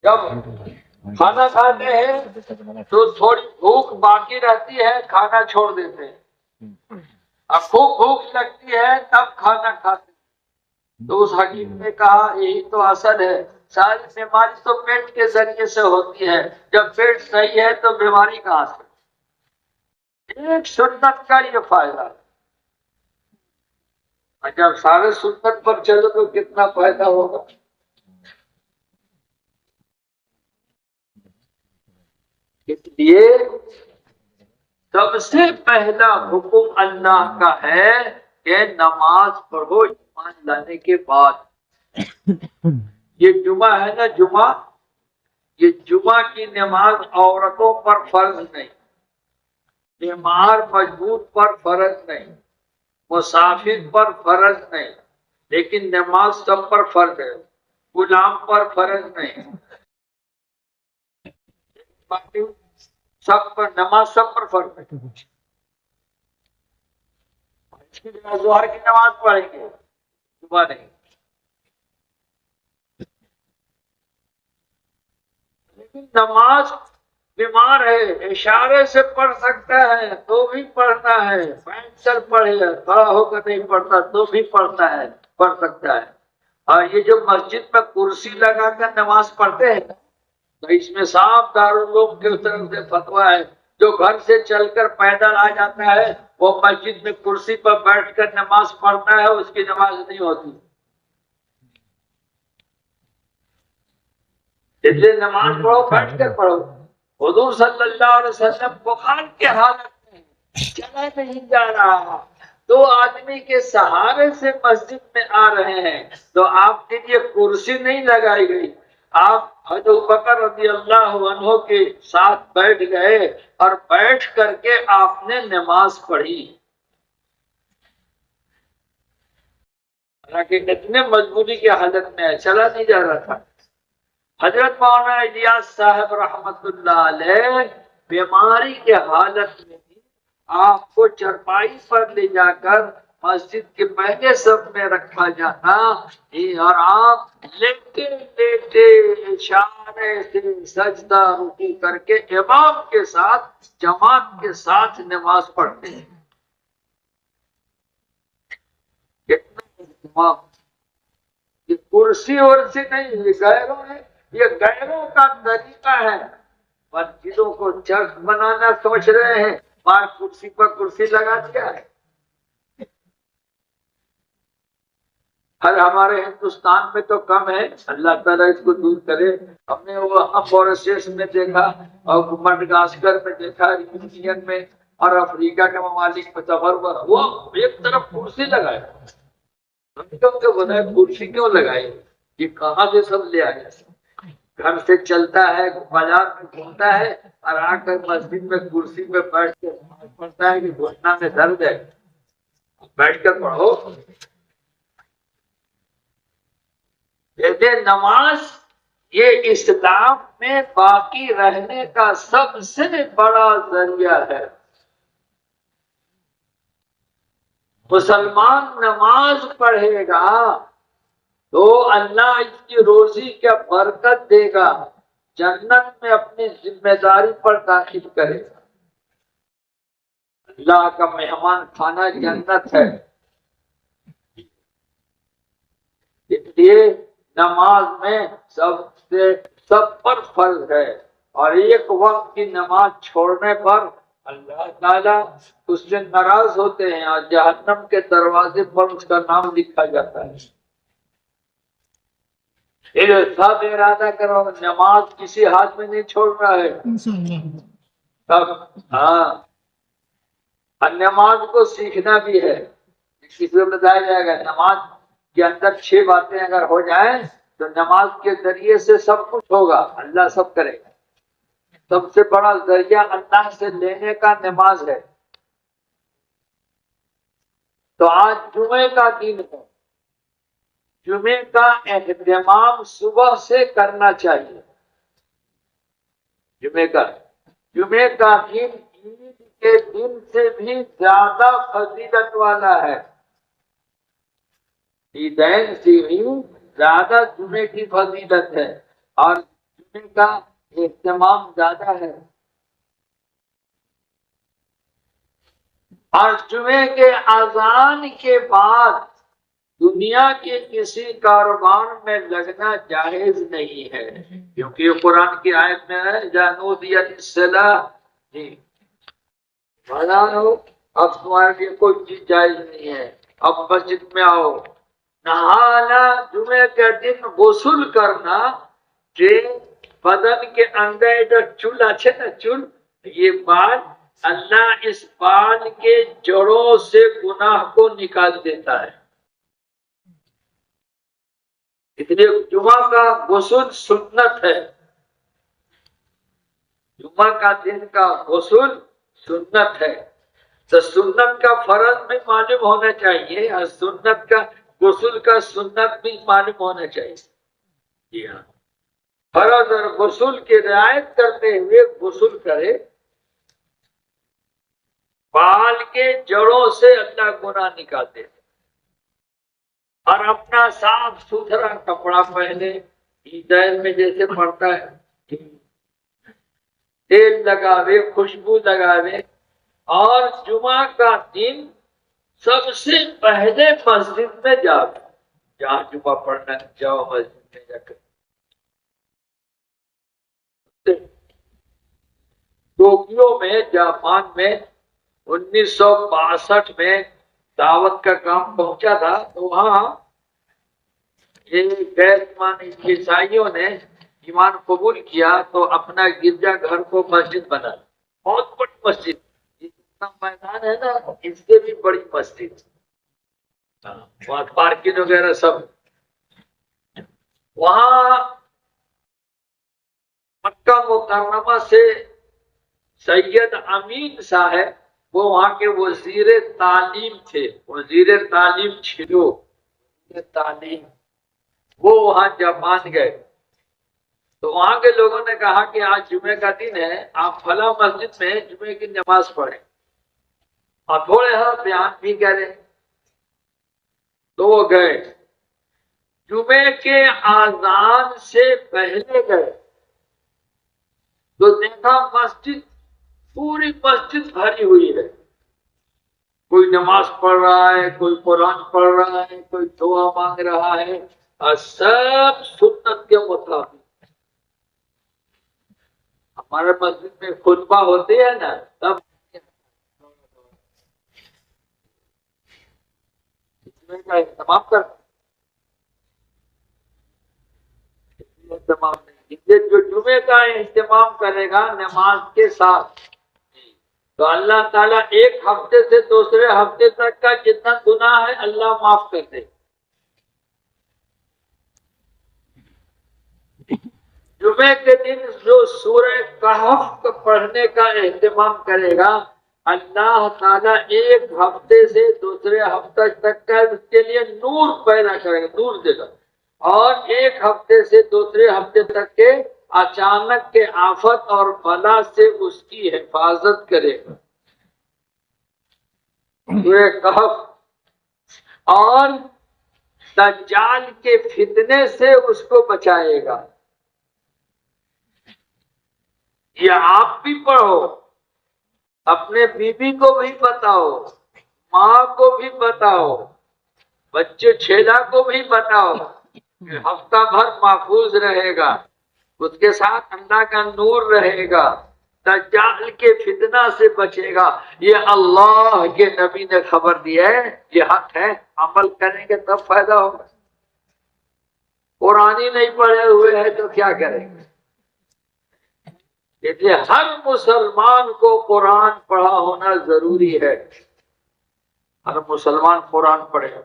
جب کھانا کھاتے ہیں تو تھوڑی بھوک باقی رہتی ہے، کھانا چھوڑ دیتے ہیں، اب خوب بھوک لگتی ہے تب کھانا کھاتے ہیں۔ تو اس حکیم نے کہا یہی تو اصل ہے، ساری بیماری تو پیٹ کے ذریعے سے ہوتی ہے، جب پیٹ صحیح ہے تو بیماری کہاں سے؟ ایک سنت کا یہ فائدہ ہے، جب سارے سنت پر چلو تو کتنا فائدہ ہوگا۔ اس لیے سب سے پہلا حکم اللہ کا ہے کہ نماز پڑھو ایمان لانے کے بعد۔ یہ جمعہ ہے نا، جمعہ، یہ جمعہ کی نماز عورتوں پر فرض نہیں، بیمار مجبور پر فرض نہیں، مسافر پر فرض نہیں، لیکن نماز سب پر فرض ہے، غلام پر فرض نہیں، باقی سب پر نماز سب پر فرض ہے۔ اس کی جگہ ظہر کی نماز پڑھیں گے، صبح نہیں۔ لیکن نماز بیمار ہے، اشارے سے پڑھ سکتا ہے تو بھی پڑھنا ہے، بیٹھ کر پڑھے، کھڑا ہو کر نہیں پڑھتا تو بھی پڑھتا ہے، پڑھ سکتا ہے۔ اور یہ جو مسجد میں کرسی لگا کر نماز پڑھتے ہیں تو اس میں صاف دارالعلوم کی طرف سے فتویٰ ہے، جو گھر سے چل کر پیدل آ جاتا ہے وہ مسجد میں کرسی پر بیٹھ کر نماز پڑھتا ہے، اس کی نماز نہیں ہوتی۔ اس لیے نماز پڑھو، بیٹھ کر پڑھو۔ حضور صلی اللہ علیہ وسلم بخار کے حالت میں چلا نہیں جا رہا، دو آدمی کے سہارے سے مسجد میں آ رہے ہیں تو آپ کے لیے کرسی نہیں لگائی گئی، آپ حضرت بکر رضی اللہ عنہ کے ساتھ بیٹھ گئے اور بیٹھ کر کے آپ نے نماز پڑھی، حالانکہ اتنے مجبوری کی حالت میں چلا نہیں جا رہا تھا۔ حضرت مولانا الیاس صاحب رحمت اللہ علیہ بیماری کے حالت میں بھی آپ کو چرپائی پر لے جا کر مسجد کے پہلے صف میں رکھا جاتا اور آپ لیٹے لیٹے اشارے سے سجدہ رکوع کر کے امام کے ساتھ جماعت کے ساتھ نماز پڑھتے ہیں۔ کتنا اہتمام! یہ کرسی ورسی نہیں، یہ غیروں ہے، یہ غیروں کا طریقہ ہے۔ مسجدوں کو چرچ بنانا سوچ رہے ہیں، وہاں کرسی پر کرسی لگا دیا ہے۔ ہمارے ہندوستان میں تو کم ہے، اللہ تعالیٰ اس کو دور کرے۔ ہم نے وہ ماریشس میں دیکھا اور مڈغاسکر میں دیکھا، یونین میں اور افریقہ کے ممالک میں سفر وہ ایک طرف کرسی لگائے، کرسی کیوں لگائی؟ یہ کہاں سے سب لے آئے؟ گھر سے چلتا ہے، بازار میں گھومتا ہے اور آ کر مسجد میں کرسی پہ بیٹھ کے پڑھتا ہے کہ گھٹنا میں درد ہے، بیٹھ کر پڑھو۔ نماز یہ اسلام میں باقی رہنے کا سب سے بڑا ذریعہ ہے۔ مسلمان نماز پڑھے گا تو اللہ اس کی روزی کا برکت دے گا، جنت میں اپنی ذمہ داری پر داخل کرے گا۔ اللہ کا مہمان خانہ جنت ہے، اس لیے نماز میں سب پر فرض ہے، اور ایک وقت کی نماز چھوڑنے پر اللہ تعالیٰ اس سے ناراض ہوتے ہیں اور جہنم کے دروازے پر اس کا نام لکھا جاتا ہے۔ سب ارادہ کرو، نماز کسی ہاتھ میں نہیں چھوڑ رہا ہے سب۔ ہاں، اور نماز کو سیکھنا بھی ہے، کسی کو بتایا جائے گا نماز کے اندر 6 باتیں اگر ہو جائیں تو نماز کے ذریعے سے سب کچھ ہوگا، اللہ سب کرے گا۔ سب سے بڑا ذریعہ اللہ سے لینے کا نماز ہے۔ تو آج جمعے کا دن ہے، جمعے کا اہتمام صبح سے کرنا چاہیے۔ جمعے کا دن عید کے دن سے بھی زیادہ فضیلت والا ہے، عیدین سے بھی زیادہ جمعے کی فضیلت ہے، اور جمعے کا اہتمام زیادہ ہے، اور جمعے کے اذان کے بعد دنیا کے کسی کاروبار میں لگنا جائز نہیں ہے، کیونکہ یہ قرآن کی آیت میں ہے جانو دیا الصلاۃ، جی اذان ہو، اب تمہارے لیے کوئی چیز جائز نہیں ہے، اب مسجد میں آؤ، نہانا، جمعے کے دن غسل کرنا، کہ بدن کے اندر جو چول اچھے نا چول، یہ بال، اللہ اس بال کے جڑوں سے گناہ کو نکال دیتا ہے، اس لیے جمعہ کا غسل سنت ہے، جمعہ کا دن کا غسل سنت ہے، تو سنت کا فرض بھی معلوم ہونا چاہیے اور سنت کا غسل کا سنت بھی معلوم ہونا چاہیے، جی ہاں، فرض اور غسل کی رعایت کرتے ہوئے غسل کرے، بال کے جڑوں سے اللہ گناہ نکالتے ہیں، اور اپنا صاف ستھرا کپڑا پہنے، عیدین میں جیسے پڑتا ہے، تیل لگاوے، خوشبو لگاوے، اور جمعہ کا دن سب سے پہلے مسجد میں جاؤ، جہاں جمعہ پڑھنا ہے جاؤ مسجد میں جا کر، ٹوکیو میں، جاپان میں 1962 میں دعوت کا کام پہنچا تھا، تو وہاں یہ غیر ایمانی عیسائیوں نے ایمان قبول کیا تو اپنا گرجا گھر کو مسجد بنا، بہت بڑی مسجد، جتنا میدان ہے نا اس سے بھی بڑی مسجد، وہاں پارکنگ وغیرہ سب، وہاں مکہ مکرمہ سے سید امین صاحب، وہ وہاں کے وزیر تعلیم تھے، وزیر تعلیم چھلو تعلیم، وہ وہاں جاپان گئے، تو وہاں کے لوگوں نے کہا کہ آج جمعے کا دن ہے، آپ فلاں مسجد میں جمعے کی نماز پڑھیں اور تھوڑے ہاں بیان بھی کریں، تو وہ گئے، جمعے کے اذان سے پہلے گئے تو دیکھا مسجد، پوری مسجد بھری ہوئی ہے، کوئی نماز پڑھ رہا ہے، کوئی قرآن پڑھ رہا ہے، کوئی دعا مانگ رہا ہے، اور سب سنت کے مطابق، ہمارے مسجد میں خطبہ ہوتے ہیں نا، تب جمعے کا اہتمام جو جمعے کا اہتمام کرے گا نماز کے ساتھ، تو اللہ تعالیٰ ایک ہفتے سے دوسرے ہفتے تک کا جتنا گناہ ہے اللہ معاف کر دے، جمعے کے دن جو سورہ کہف پڑھنے کا اہتمام کرے گا، اللہ تعالیٰ ایک ہفتے سے دوسرے ہفتے تک کا اس کے لیے نور پیدا کرے گا، نور دے گا، اور ایک ہفتے سے دوسرے ہفتے تک کے اچانک کے آفت اور بلا سے اس کی حفاظت کرے گا، سورہ کہف، اور دجال کے فتنے سے اس کو بچائے گا، یہ آپ بھی پڑھو، اپنے بیوی کو بھی بتاؤ، ماں کو بھی بتاؤ، بچے چھیلا کو بھی بتاؤ، کہ ہفتہ بھر محفوظ رہے گا، اس کے ساتھ اللہ کا نور رہے گا، دجال کے فتنہ سے بچے گا، یہ اللہ کے نبی نے خبر دی ہے، یہ حق ہے، عمل کریں گے تب فائدہ ہوگا، قرآن ہی نہیں پڑھے ہوئے ہیں تو کیا کریں گے؟ اس لیے ہر مسلمان کو قرآن پڑھا ہونا ضروری ہے، ہر مسلمان قرآن پڑھے،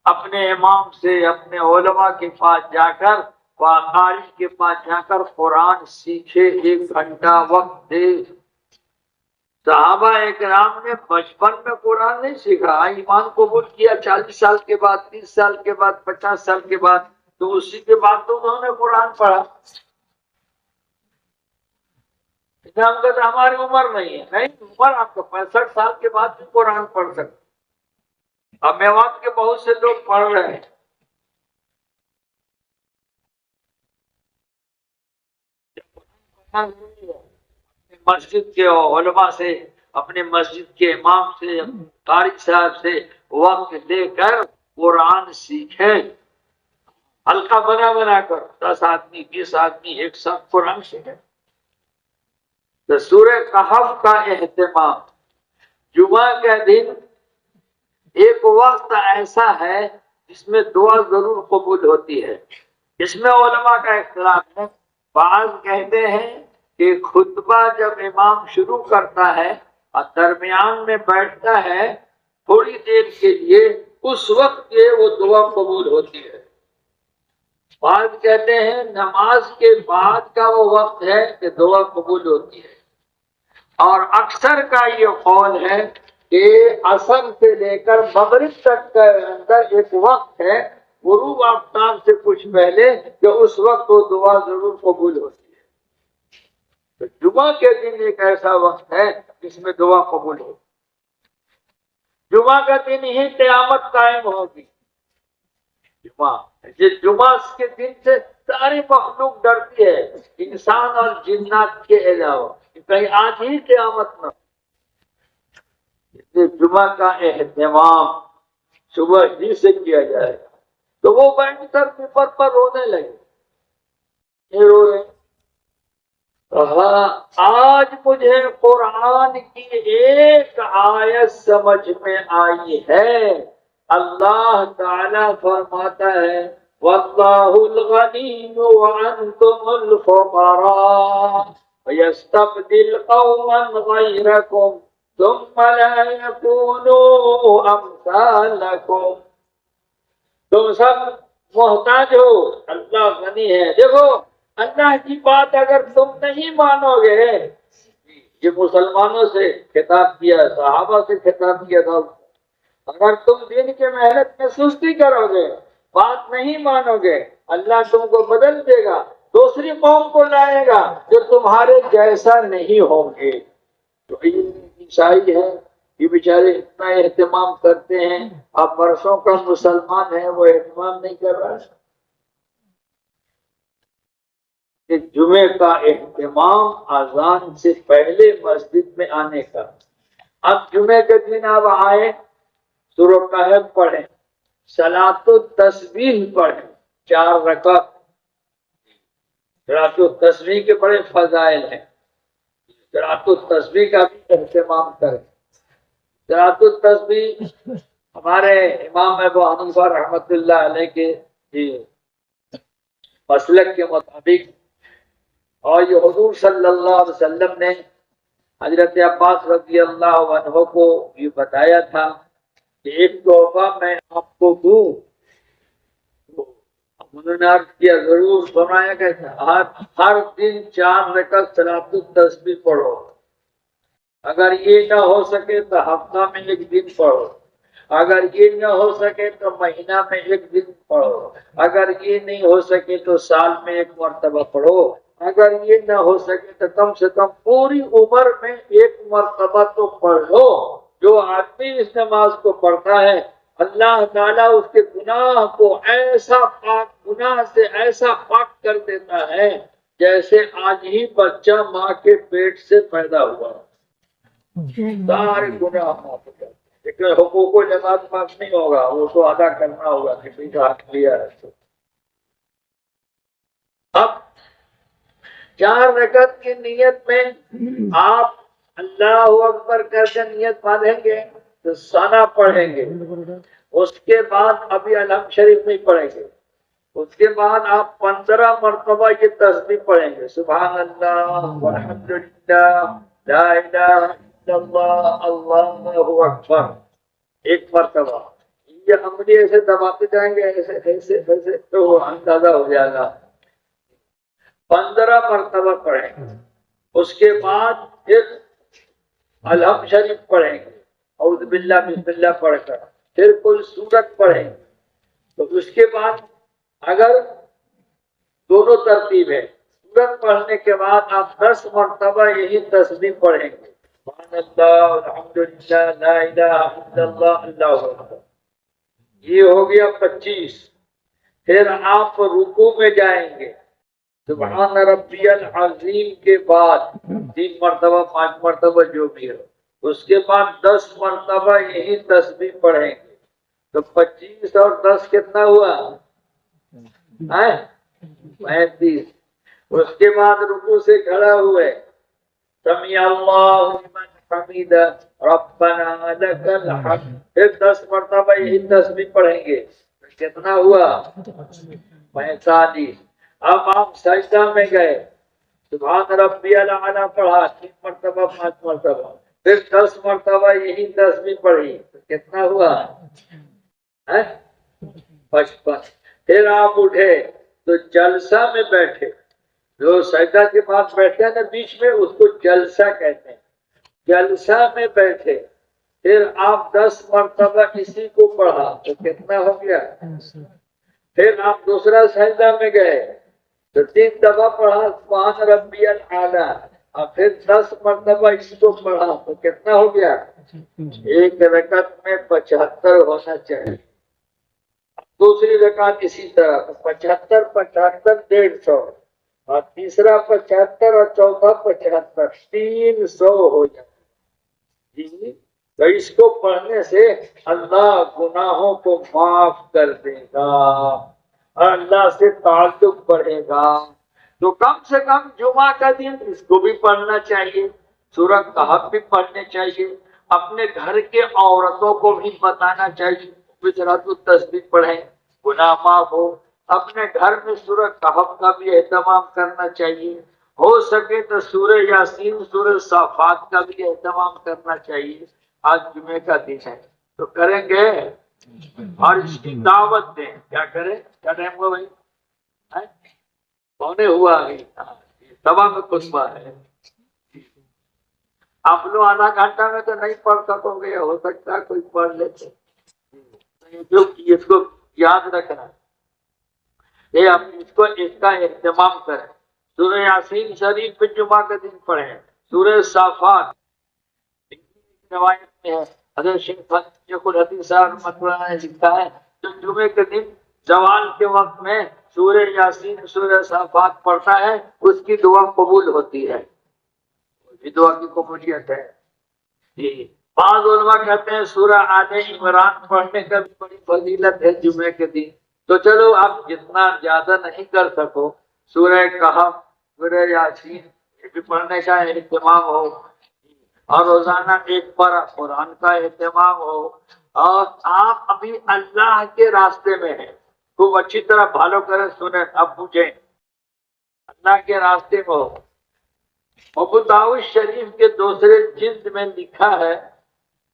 اپنے امام سے، اپنے علماء کے پاس جا کر، قاری کے پاس جا کر قرآن سیکھے، 1 گھنٹہ وقت دے، صحابہ اکرام نے بچپن میں قرآن نہیں سیکھا، ایمان قبول کیا 40 سال کے بعد، 30 سال کے بعد، 50 سال کے بعد، تو اسی کے بعد تو انہوں نے قرآن پڑھا، ہماری عمر نہیں ہے، نہیں عمر آپ کو 65 سال کے بعد بھی قرآن پڑھ سکتے، اب میوات کے بہت سے لوگ پڑھ رہے ہیں، کرنا ضروری ہے. اپنے مسجد کے علماء سے، اپنے مسجد کے امام سے، قاری صاحب سے وقت لے کر قرآن سیکھیں. حلقہ بنا بنا کر 10 آدمی 20 آدمی ایک ساتھ قرآن سیکھیں. تو سورہ کہف کا اہتمام، جمعہ کا دن ایک وقت ایسا ہے جس میں دعا ضرور قبول ہوتی ہے. اس میں علماء کا اختلاف ہے. بعض کہتے ہیں کہ خطبہ جب امام شروع کرتا ہے اور درمیان میں بیٹھتا ہے تھوڑی دیر کے لیے، اس وقت یہ وہ دعا قبول ہوتی ہے. بعض کہتے ہیں نماز کے بعد کا وہ وقت ہے کہ دعا قبول ہوتی ہے. اور اکثر کا یہ قول ہے کہ عصر سے لے کر مغرب تک کے اندر ایک وقت ہے غروب آفتاب سے کچھ پہلے کہ اس وقت وہ دعا ضرور قبول ہوتی ہے. تو جمعہ کے دن ایک ایسا وقت ہے جس میں دعا قبول ہوتی ہے. جمعہ کا دن ہی قیامت قائم ہوگی. جمعہ کے دن سے ساری مخلوق ڈرتی ہے، انسان اور جنات کے علاوہ، کہیں آج ہی قیامت نہ. جمعہ کا اہتمام صبح ہی سے کیا جائے گا. تو وہ بیٹھ کر ممبر پر رونے لگے. یہ رو رہے آج مجھے قرآن کی ایک آیت سمجھ میں آئی ہے. اللہ تعالی فرماتا ہے واللہ الغنی وانتم الفقراء ويستبدل قوما غيركم ثم لا يكونوا امثالكم. تم سب محتاج ہو، اللہ غنی ہے. دیکھو اللہ کی بات اگر تم نہیں مانو گے، یہ مسلمانوں سے خطاب کیا، صحابہ سے خطاب کیا تھا، اگر تم دین کے محنت میں سستی کرو گے، بات نہیں مانو گے، اللہ تم کو بدل دے گا، دوسری قوم کو لائے گا جو تمہارے جیسا نہیں ہوں گے. تو یہ عیسائی ہے، یہ بیچارے اتنا اہتمام کرتے ہیں، اب برسوں کا مسلمان ہے وہ اہتمام نہیں کر رہا. کہ جمعے کا اہتمام اذان سے پہلے مسجد میں آنے کا. اب جمعے کے دن آپ آئے، سورہ کہف پڑھیں، صلاۃ التسبیح پڑھیں 4 رکعت. صلاۃ التسبیح کے بڑے فضائل ہیں، صلاۃ التسبیح کا بھی اہتمام کریں. صلاۃ التسبیح ہمارے امام ابو حنیفہ رحمۃ اللہ علیہ کے مسلک کے مطابق، اور یہ حضور صلی اللہ علیہ وسلم نے حضرت عباس رضی اللہ عنہ کو یہ بتایا تھا کہ ایک تحفہ میں آپ کو دوں. انہوں نے عرض کیا ضرور. فرمایا کہ ہر دن 4 رکعت صلاۃ التسبیح پڑھو. اگر یہ نہ ہو سکے تو ہفتہ میں 1 دن پڑھو. اگر یہ نہ ہو سکے تو مہینہ میں 1 دن پڑھو. اگر یہ نہیں ہو سکے تو سال میں 1 مرتبہ پڑھو. اگر یہ نہ ہو سکے تو کم سے کم پوری عمر میں 1 مرتبہ تو پڑھ لو. جو آدمی اس نماز کو پڑھتا ہے اللہ تعالیٰ اس کے گناہ کو ایسا پاک، گناہ سے ایسا پاک کر دیتا ہے جیسے آج ہی بچہ ماں کے پیٹ سے پیدا ہوا. سارے گناہ معاف ہو جاتے ہیں. لیکن حقوق و نماز پاک نہیں ہوگا، وہ تو ادا کرنا ہوگا. کسی کا حق لیا ہے تو. اب 4 رکعت کی نیت میں آپ اللہ اکبر کر کے نیت باندھیں گے تو ثنا پڑھیں گے. اس کے بعد ابھی الحمد شریف نہیں پڑھیں گے. اس کے بعد آپ 15 مرتبہ یہ تسبیح پڑھیں گے، سبحان اللہ والحمدللہ لا الہ الا اللہ اللہ اکبر 1 مرتبہ. یہ انگلی ایسے دباتے جائیں گے، ایسے ایسے ایسے، تو اندازہ ہو جائے گا. 15 مرتبہ پڑھیں گے. اس کے بعد پھر الحمد شریف پڑھیں گے، اعوذ باللہ بسم اللہ پڑھ کر پھر کوئی سورت پڑھیں گے. تو اس کے بعد اگر دونوں ترتیب ہے، سورت پڑھنے کے بعد آپ 10 مرتبہ یہی تسبیح پڑھیں گے، سبحان اللہ الحمدللہ لا الہ الا اللہ اللہ اکبر. یہ ہو گیا 25. پھر آپ رکوع میں جائیں گے، سبحان ربی العظیم کے بعد 3 مرتبہ 5 مرتبہ جو بھی ہو، اس کے بعد 10 مرتبہ یہی تسبیح پڑھیں گے، تو 25 اور 10 کتنا ہوا؟ 35۔ اس کے بعد رکوع سے کھڑا ہوئے، سمیع اللہ لمن حمید ربنا لک الحمد، پھر 10 مرتبہ یہی تسبیح پڑھیں گے، کتنا ہوا؟ 45۔ اب آپ سجدہ میں گئے، سبحان ربی الاعلیٰ پڑھا 3 مرتبہ 5 مرتبہ، پھر 10 مرتبہ یہی تسبیح پڑھی، کتنا ہوا؟ 55۔ پھر آپ اٹھے تو جلسہ میں بیٹھے، جو سجدہ کے پاس بیٹھتے ہیں نا بیچ میں، اس کو جلسہ کہتے ہیں، جلسہ میں بیٹھے، پھر آپ 10 مرتبہ کسی کو پڑھا تو کتنا ہو گیا؟ پھر آپ دوسرا سجدہ میں گئے تو 3 دفعہ پڑھا سبحان ربی الاعلیٰ، اور پھر 10 مرتبہ اس کو پڑھا تو کتنا ہو گیا؟ ایک رکعت میں 75 ہونا چاہیے، دوسری رکعت اسی طرح 75 75 150، اور تیسرا 75 اور چوتھا 75، 300 ہو جائے جی۔ تو اس کو پڑھنے سے اللہ گناہوں کو معاف کر دے گا اور اللہ سے تعلق بڑھے گا۔ تو کم سے کم جمعہ کا دن اس کو بھی پڑھنا چاہیے، سورہ کہف بھی پڑھنے چاہیے، اپنے گھر کے عورتوں کو بھی بتانا چاہیے بچرات التسبیح پڑھیں، گناہ معاف ہو۔ اپنے گھر میں سورہ کہف کا بھی اہتمام کرنا چاہیے، ہو سکے تو سورہ یاسین سورہ صافات کا بھی اہتمام کرنا چاہیے۔ آج جمعے کا دن ہے تو کریں گے، اور اس کی دعوت دیں۔ کیا کریں؟ کیا ٹائم ہوا بھائی؟ پونے ہوا ابھی، سوا میں خطبہ ہے۔ آپ لوگ آدھا گھنٹہ میں تو نہیں پڑھ سکو گے، ہو سکتا ہے کوئی پڑھ لیتے۔ اس کو یاد رکھنا، یہ آپ اس کا اہتمام کریں۔ سورہ یاسین شریف پہ جمعہ کے دن پڑھیں، سورہ صافات روایت میں ہے، حضرت شیخ الحدیث صاحب رحمۃ اللہ نے لکھا ہے، جو جمعے کے دن زوال کے وقت میں سورہ یاسین سورہ صافات پڑھتا ہے، اس کی دعا قبول ہوتی ہے، یہ دعا کی قبولیت ہے جی۔ بعض علماء کہتے ہیں سورہ آل عمران پڑھنے کا بھی بڑی فضیلت ہے جمعے کے دن۔ تو چلو آپ جتنا زیادہ نہیں کر سکو، سورہ کہف سورہ یاسین یہ بھی پڑھنے کا اہتمام ہو، اور روزانہ ایک پارہ قرآن کا اہتمام ہو، اور آپ ابھی اللہ کے راستے میں ہیں، خوب اچھی طرح بھالو کریں سنیں، اب پوچھیں اللہ کے راستے میں ہو۔ ابو داؤد شریف کے دوسرے جلد میں لکھا ہے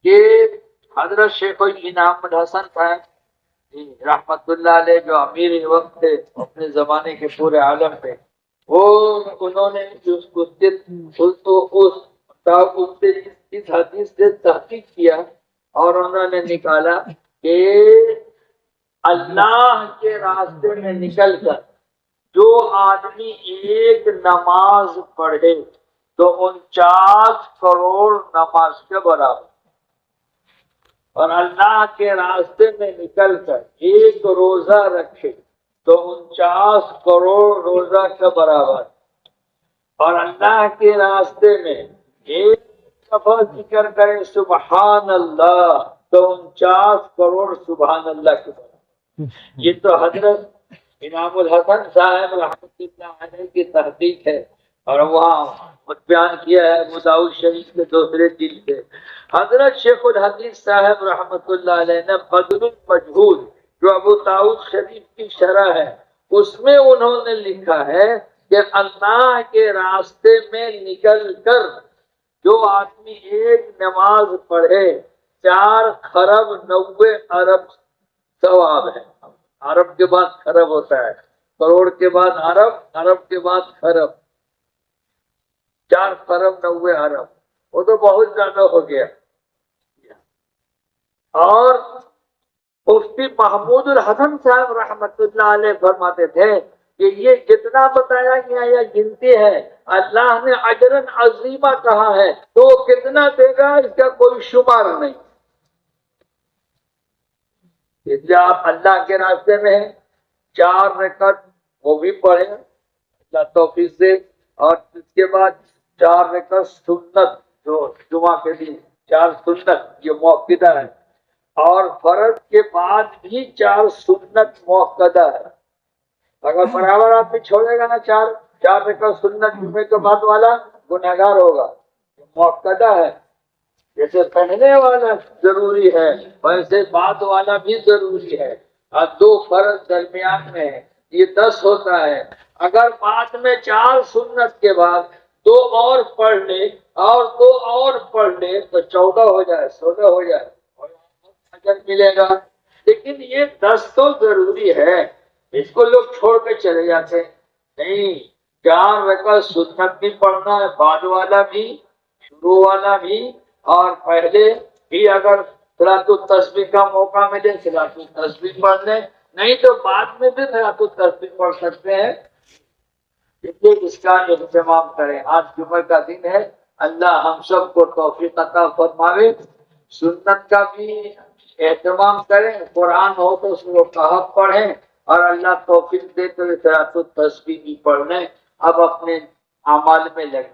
کہ حضرت شیخ الانعام الحسن صاحب رحمت اللہ علیہ، جو امیر وقت تھے اپنے زمانے کے پورے عالم پہ، انہوں نے اس حدیث سے تحقیق کیا، اور انہوں نے نکالا کہ اللہ کے راستے میں نکل کر جو آدمی ایک نماز پڑھے تو 49 کروڑ نماز کے برابر، اور اللہ کے راستے میں نکل کر ایک روزہ رکھے تو 49 کروڑ روزہ کے برابر، اور اللہ کے راستے میں ایک دفعہ ذکر کرے سبحان اللہ تو 49 کروڑ سبحان اللہ کے برابر۔ یہ تو حضرت انعام الحسن صاحب رحمۃ اللہ علیہ کی تحقیق ہے، اور وہاں بیان کیا ہے ابو داؤد شریف کے دوسرے جلد سے۔ حضرت شیخ الحدیث صاحب رحمۃ اللہ علیہ نے بذل المجہود، جو ابو داؤد شریف کی شرح ہے، اس میں انہوں نے لکھا ہے کہ اللہ کے راستے میں نکل کر جو آدمی ایک نماز پڑھے 4 خرب 90 ارب ثواب ہے۔ عرب کے بعد خرب ہوتا ہے، کروڑ کے بعد ارب، ارب کے بعد خرب، 4 خرب 90 ارب، وہ تو بہت زیادہ ہو گیا۔ اور مفتی محمود الحسن صاحب رحمت اللہ علیہ فرماتے تھے کہ یہ جتنا بتایا گیا یہ گنتی ہے، اللہ نے اجرن عظیمہ کہا ہے تو کتنا دے گا اس کا کوئی شمار نہیں۔ اس لیے آپ اللہ کے راستے میں ہیں، 4 رکعت وہ بھی پڑھیں، اللہ توفیق دے. اور اس کے بعد 4 رکعت سنت جو جمعہ کے دن 4 سنت یہ موقدہ ہے. اور فرض کے بعد بھی 4 سنت موقدہ ہے. اگر برابر آدمی چھوڑے گا نا 4 رکعت سنت جمعے کے بعد والا گنہگار ہوگا. موقدہ ہے. جیسے پہنے والا ضروری ہے ویسے بعد والا بھی ضروری ہے. اور 2 فرض درمیان میں ہے یہ 10 ہوتا ہے. اگر بعد میں 4 سنت کے بعد 2 اور پڑھ لے اور 2 اور پڑھ لے تو 14 ہو جائے 16 ہو جائے اور اجر ملے گا. لیکن یہ 10 تو ضروری ہے. اس کو لوگ چھوڑ کے چلے جاتے ہیں. نہیں 4 رکعت سنت بھی پڑھنا ہے بعد والا بھی شروع والا بھی. اور پہلے بھی اگر صلاۃ التسبیح کا موقع ملے صلاۃ التسبیح پڑھ لیں. نہیں تو بعد میں بھی صلاۃ التسبیح پڑھ سکتے ہیں. اس کا اہتمام کریں. آج جمعہ کا دن ہے. اللہ ہم سب کو توفیق عطا فرمائے. سنت کا بھی اہتمام کریں. قرآن ہو تو اس کو کہف پڑھیں اور اللہ توفیق دے تو صلاۃ التسبیح بھی پڑھ لیں. اب اپنے اعمال میں لگیں.